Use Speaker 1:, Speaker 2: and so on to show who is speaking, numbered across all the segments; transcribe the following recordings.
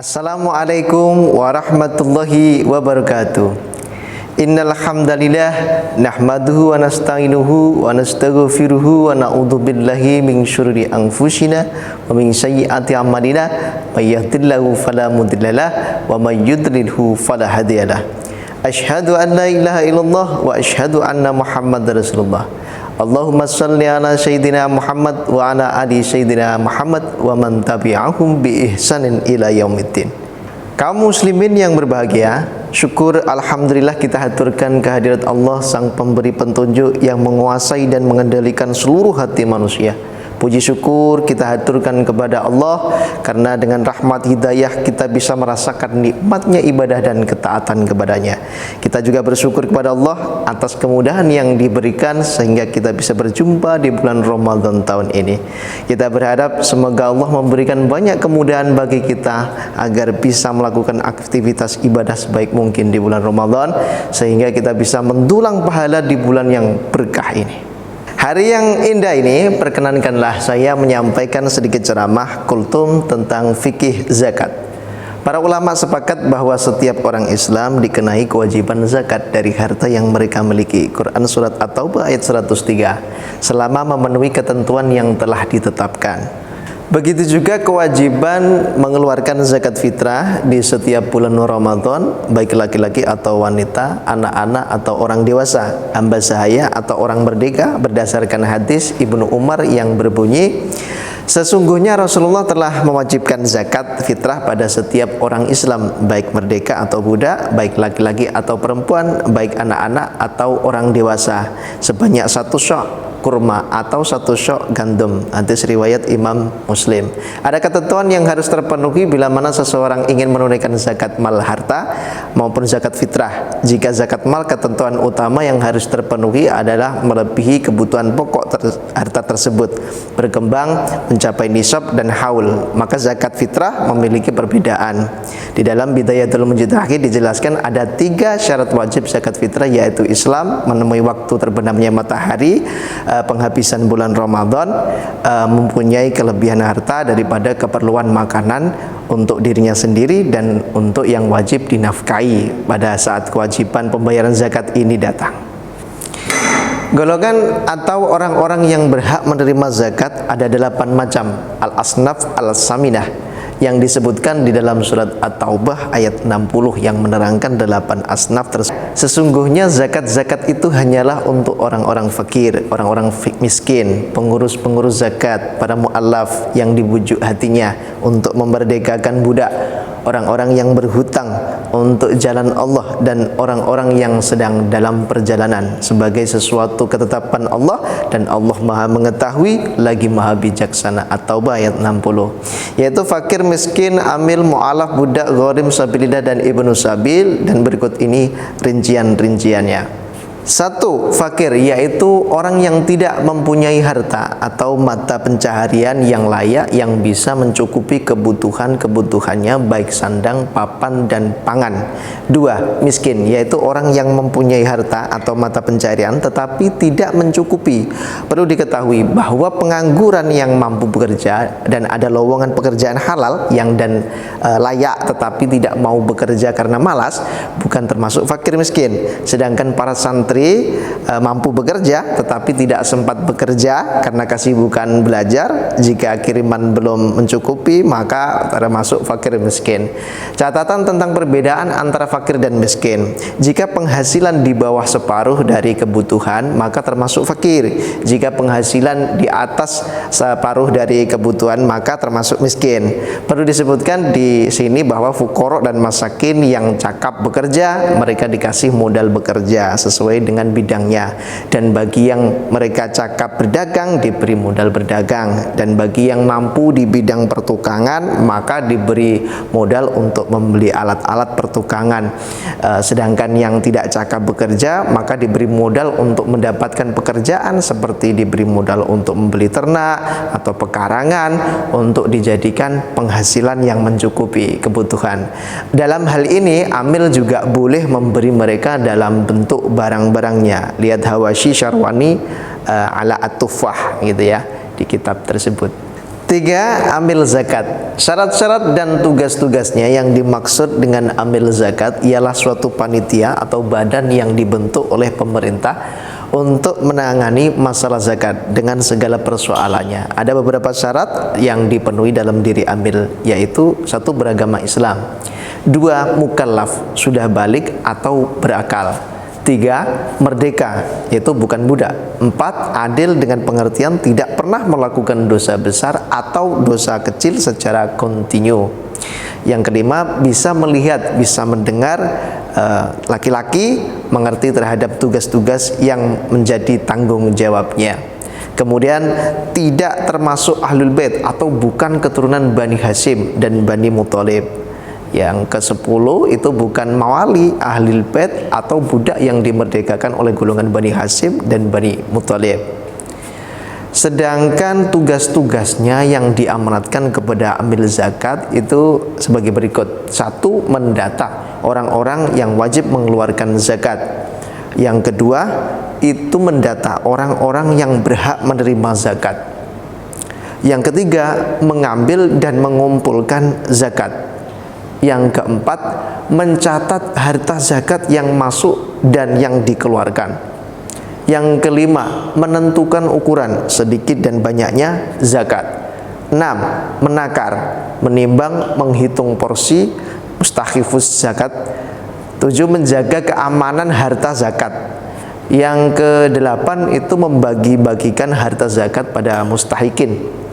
Speaker 1: Assalamualaikum warahmatullahi wabarakatuh. Innal hamdalillah nahmaduhu wa nasta'inuhu wa nastaghfiruhu wa na'udzu billahi min syururi anfusina wa min sayyiati a'malina may yahdihillahu fala mudhillalah wa may yudlilhu fala hadiyalah. Asyhadu an la ilaha illallah wa asyhadu anna Muhammadar Rasulullah. Allahumma salli ala sayyidina Muhammad wa ala ali sayyidina Muhammad wa man tabi'ahum bi ihsanin ila yaumiddin. Kaum muslimin yang berbahagia, syukur alhamdulillah kita haturkan kehadirat Allah sang pemberi petunjuk yang menguasai dan mengendalikan seluruh hati manusia. Puji syukur kita haturkan kepada Allah karena dengan rahmat hidayah kita bisa merasakan nikmatnya ibadah dan ketaatan kepadanya. Kita juga bersyukur kepada Allah atas kemudahan yang diberikan sehingga kita bisa berjumpa di bulan Ramadan tahun ini. Kita berharap semoga Allah memberikan banyak kemudahan bagi kita agar bisa melakukan aktivitas ibadah sebaik mungkin di bulan Ramadan sehingga kita bisa mendulang pahala di bulan yang berkah ini. Hari yang indah ini, perkenankanlah saya menyampaikan sedikit ceramah kultum tentang fikih zakat. Para ulama sepakat bahwa setiap orang Islam dikenai kewajiban zakat dari harta yang mereka miliki. Quran Surat At-Taubah ayat 103, selama memenuhi ketentuan yang telah ditetapkan. Begitu juga kewajiban mengeluarkan zakat fitrah di setiap bulan Ramadan, baik laki-laki atau wanita, anak-anak atau orang dewasa, hamba sahaya atau orang merdeka, berdasarkan hadis Ibnu Umar yang berbunyi, sesungguhnya Rasulullah telah mewajibkan zakat fitrah pada setiap orang Islam, baik merdeka atau budak, baik laki-laki atau perempuan, baik anak-anak atau orang dewasa, sebanyak 1 syok kurma atau 1 syok gandum. Hadis riwayat Imam Muslim. Ada ketentuan yang harus terpenuhi bila mana seseorang ingin menunaikan zakat mal harta maupun zakat fitrah. Jika zakat mal, ketentuan utama yang harus terpenuhi adalah melebihi kebutuhan pokok harta tersebut, berkembang mencapai nisab dan haul. Maka zakat fitrah memiliki perbedaan. Di dalam Bidayatul Mujtahid dijelaskan ada 3 syarat wajib zakat fitrah, yaitu Islam, menemui waktu terbenamnya matahari, penghabisan bulan Ramadan, mempunyai kelebihan harta daripada keperluan makanan untuk dirinya sendiri dan untuk yang wajib dinafkahi pada saat kewajiban pembayaran zakat ini datang. Golongan atau orang-orang yang berhak menerima zakat ada 8 macam, al-asnaf al-saminah, yang disebutkan di dalam surat At-Taubah ayat 60 yang menerangkan 8 asnaf tersebut. Sesungguhnya zakat-zakat itu hanyalah untuk orang-orang fakir, orang-orang miskin, pengurus-pengurus zakat, para mu'allaf yang dibujuk hatinya untuk memerdekakan budak, orang-orang yang berhutang untuk jalan Allah, dan orang-orang yang sedang dalam perjalanan sebagai sesuatu ketetapan Allah, dan Allah Maha mengetahui lagi Maha bijaksana. At-Taubah ayat 60, yaitu fakir, miskin, amil, mu'alaf, budak, gharim, sabilillah, dan ibnu sabil. Dan berikut ini rinciannya. 1. Fakir, yaitu orang yang tidak mempunyai harta atau mata pencaharian yang layak yang bisa mencukupi kebutuhannya baik sandang, papan, dan pangan. 2. Miskin, yaitu orang yang mempunyai harta atau mata pencaharian tetapi tidak mencukupi. Perlu diketahui bahwa pengangguran yang mampu bekerja dan ada lowongan pekerjaan halal yang layak tetapi tidak mau bekerja karena malas bukan termasuk fakir miskin. Sedangkan para santri mampu bekerja tetapi tidak sempat bekerja karena kesibukan belajar, jika kiriman belum mencukupi maka termasuk fakir miskin. Catatan tentang perbedaan antara fakir dan miskin: jika penghasilan di bawah separuh dari kebutuhan maka termasuk fakir, jika penghasilan di atas separuh dari kebutuhan maka termasuk miskin. Perlu disebutkan di sini bahwa fuqara dan masakin yang cakap bekerja, mereka dikasih modal bekerja sesuai dengan bidangnya, dan bagi yang mereka cakap berdagang diberi modal berdagang, dan bagi yang mampu di bidang pertukangan maka diberi modal untuk membeli alat-alat pertukangan. Sedangkan yang tidak cakap bekerja maka diberi modal untuk mendapatkan pekerjaan, seperti diberi modal untuk membeli ternak atau pekarangan untuk dijadikan penghasilan yang mencukupi kebutuhan. Dalam hal ini amil juga boleh memberi mereka dalam bentuk barang-barangnya. Lihat Hawashi Syarwani ala At-Tuffah gitu ya di kitab tersebut. Tiga, amil zakat. Syarat-syarat dan tugas-tugasnya yang dimaksud dengan amil zakat ialah suatu panitia atau badan yang dibentuk oleh pemerintah untuk menangani masalah zakat dengan segala persoalannya. Ada beberapa syarat yang dipenuhi dalam diri amil, yaitu satu, beragama Islam. Dua, mukallaf, sudah balik atau berakal. Tiga, merdeka, yaitu bukan budak. Empat, adil dengan pengertian tidak pernah melakukan dosa besar atau dosa kecil secara kontinu. Yang kelima, bisa melihat, bisa mendengar, laki-laki mengerti terhadap tugas-tugas yang menjadi tanggung jawabnya. Kemudian tidak termasuk ahlul bait atau bukan keturunan Bani Hashim dan Bani Muthalib. Yang ke-10 itu bukan mawali ahlul bait atau budak yang dimerdekakan oleh golongan Bani Hashim dan Bani Muthalib. Sedangkan tugas-tugasnya yang diamanatkan kepada amil zakat itu sebagai berikut. Satu, mendata orang-orang yang wajib mengeluarkan zakat. Yang kedua, itu mendata orang-orang yang berhak menerima zakat. Yang ketiga, mengambil dan mengumpulkan zakat. Yang keempat, mencatat harta zakat yang masuk dan yang dikeluarkan. Yang kelima, menentukan ukuran sedikit dan banyaknya zakat. 6. Menakar, menimbang, menghitung porsi mustahifus zakat. 7. Menjaga keamanan harta zakat. Yang ke-8 itu membagi-bagikan harta zakat pada mustahikin.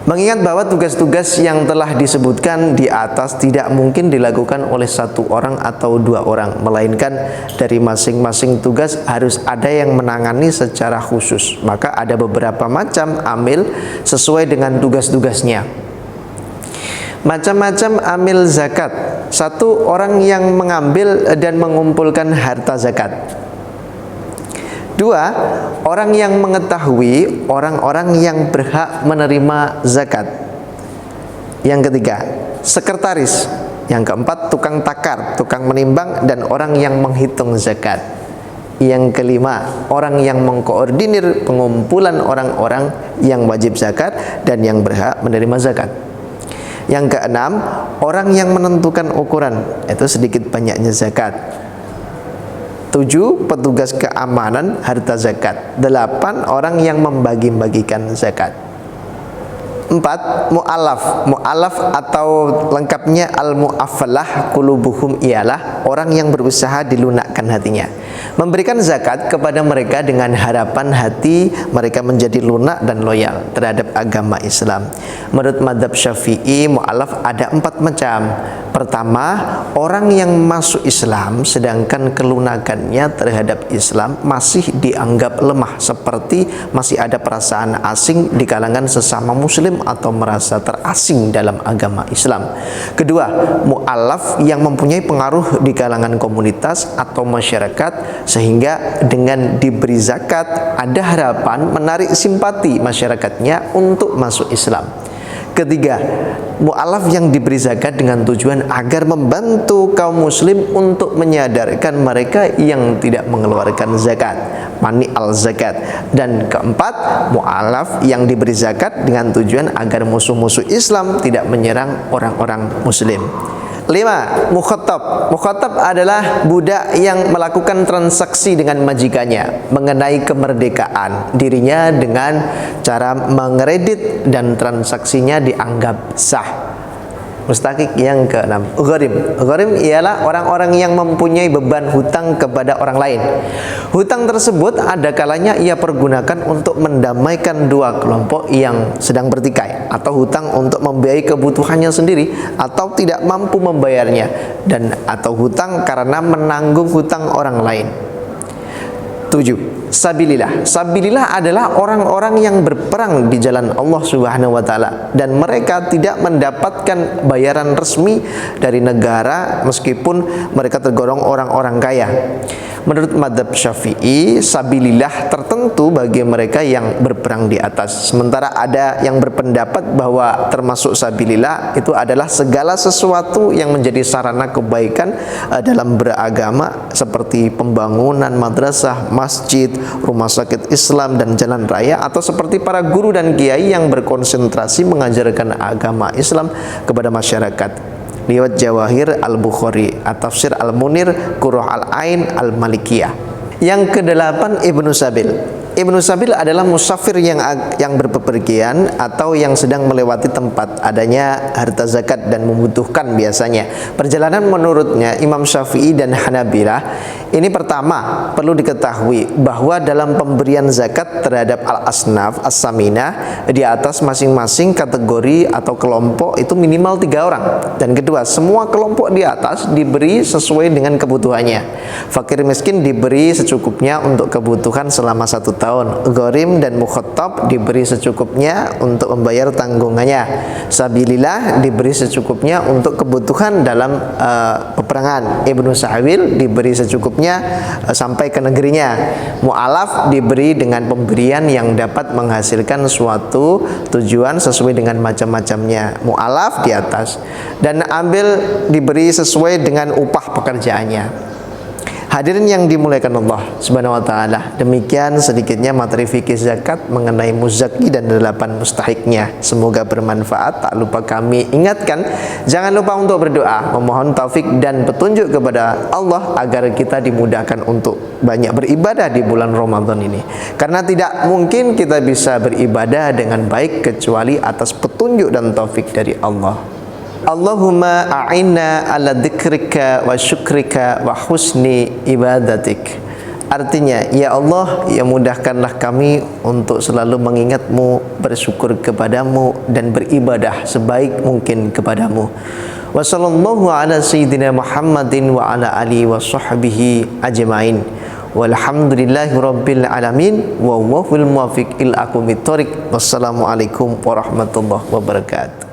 Speaker 1: Mengingat bahwa tugas-tugas yang telah disebutkan di atas tidak mungkin dilakukan oleh satu orang atau dua orang, melainkan dari masing-masing tugas harus ada yang menangani secara khusus. Maka ada beberapa macam amil sesuai dengan tugas-tugasnya. Macam-macam amil zakat. Satu, orang yang mengambil dan mengumpulkan harta zakat. Dua, orang yang mengetahui orang-orang yang berhak menerima zakat. Yang ketiga, sekretaris. Yang keempat, tukang takar, tukang menimbang, dan orang yang menghitung zakat. Yang kelima, orang yang mengkoordinir pengumpulan orang-orang yang wajib zakat dan yang berhak menerima zakat. Yang keenam, orang yang menentukan ukuran, itu sedikit banyaknya zakat. 7. Petugas keamanan harta zakat. 8. Orang yang membagi-bagikan zakat. 4. Mu'alaf. Mu'alaf atau lengkapnya al-mu'affalah qulubuhum ialah orang yang berusaha dilunakkan hatinya, memberikan zakat kepada mereka dengan harapan hati mereka menjadi lunak dan loyal terhadap agama Islam. Menurut mazhab Syafi'i, mu'alaf ada 4 macam. Pertama, orang yang masuk Islam sedangkan kelunakannya terhadap Islam masih dianggap lemah, seperti masih ada perasaan asing di kalangan sesama muslim atau merasa terasing dalam agama Islam. Kedua, mu'alaf yang mempunyai pengaruh di kalangan komunitas atau masyarakat sehingga dengan diberi zakat ada harapan menarik simpati masyarakatnya untuk masuk Islam. Ketiga, mu'alaf yang diberi zakat dengan tujuan agar membantu kaum muslim untuk menyadarkan mereka yang tidak mengeluarkan zakat, mani al-zakat. Dan keempat, mu'alaf yang diberi zakat dengan tujuan agar musuh-musuh Islam tidak menyerang orang-orang muslim. 5. Mukhatab. Mukhatab adalah budak yang melakukan transaksi dengan majikannya mengenai kemerdekaan dirinya dengan cara mengkredit dan transaksinya dianggap sah. Mustahik yang ke-6, gharim. Gharim ialah orang-orang yang mempunyai beban hutang kepada orang lain. Hutang tersebut ada kalanya ia pergunakan untuk mendamaikan dua kelompok yang sedang bertikai, atau hutang untuk membiayai kebutuhannya sendiri atau tidak mampu membayarnya, dan atau hutang karena menanggung hutang orang lain. 7. Sabilillah. Sabilillah adalah orang-orang yang berperang di jalan Allah Subhanahu wa taala dan mereka tidak mendapatkan bayaran resmi dari negara meskipun mereka tergolong orang-orang kaya. Menurut mazhab Syafi'i, sabilillah tertentu bagi mereka yang berperang di atas. Sementara ada yang berpendapat bahwa termasuk sabilillah itu adalah segala sesuatu yang menjadi sarana kebaikan dalam beragama seperti pembangunan madrasah, masjid, rumah sakit Islam dan jalan raya, atau seperti para guru dan kiai yang berkonsentrasi mengajarkan agama Islam kepada masyarakat lewat Jawahir Al-Bukhari, At-Tafsir Al-Munir, Qurrah Al-Ain, Al-Malikiyah. Yang kedelapan, Ibnu Sabil. Ibnu Sabil adalah musafir yang berpepergian atau yang sedang melewati tempat adanya harta zakat dan membutuhkan biasanya. Perjalanan menurutnya Imam Syafi'i dan Hanabilah ini pertama perlu diketahui bahwa dalam pemberian zakat terhadap al-asnaf as-saminah di atas masing-masing kategori atau kelompok itu minimal 3 orang. Dan kedua, semua kelompok di atas diberi sesuai dengan kebutuhannya. Fakir miskin diberi secukupnya untuk kebutuhan selama 1 tahun. Gharim dan mukhattab diberi secukupnya untuk membayar tanggungannya. Sabilillah diberi secukupnya untuk kebutuhan dalam peperangan. Ibnu Sabil diberi secukupnya sampai ke negerinya. Mu'alaf diberi dengan pemberian yang dapat menghasilkan suatu tujuan sesuai dengan macam-macamnya. Mu'alaf di atas. Dan ambil diberi sesuai dengan upah pekerjaannya. Hadirin yang dimuliakan Allah Subhanahu wa taala, demikian sedikitnya materi fikih zakat mengenai muzaki dan 8 mustahiknya. Semoga bermanfaat. Tak lupa kami ingatkan, jangan lupa untuk berdoa, memohon taufik dan petunjuk kepada Allah agar kita dimudahkan untuk banyak beribadah di bulan Ramadan ini. Karena tidak mungkin kita bisa beribadah dengan baik kecuali atas petunjuk dan taufik dari Allah. Allahumma a'inna ala dzikrika wa syukrika wa husni ibadatik. Artinya, ya Allah, ya mudahkanlah kami untuk selalu mengingatmu, bersyukur kepadamu, dan beribadah sebaik mungkin kepadamu. Wa sallallahu ala sayyidina Muhammadin wa ala alihi wa sahbihi ajma'in. Walhamdulillahi rabbil alamin wa wafil muwafiq il aqwamit thoriq. Wassalamualaikum warahmatullahi wabarakatuh.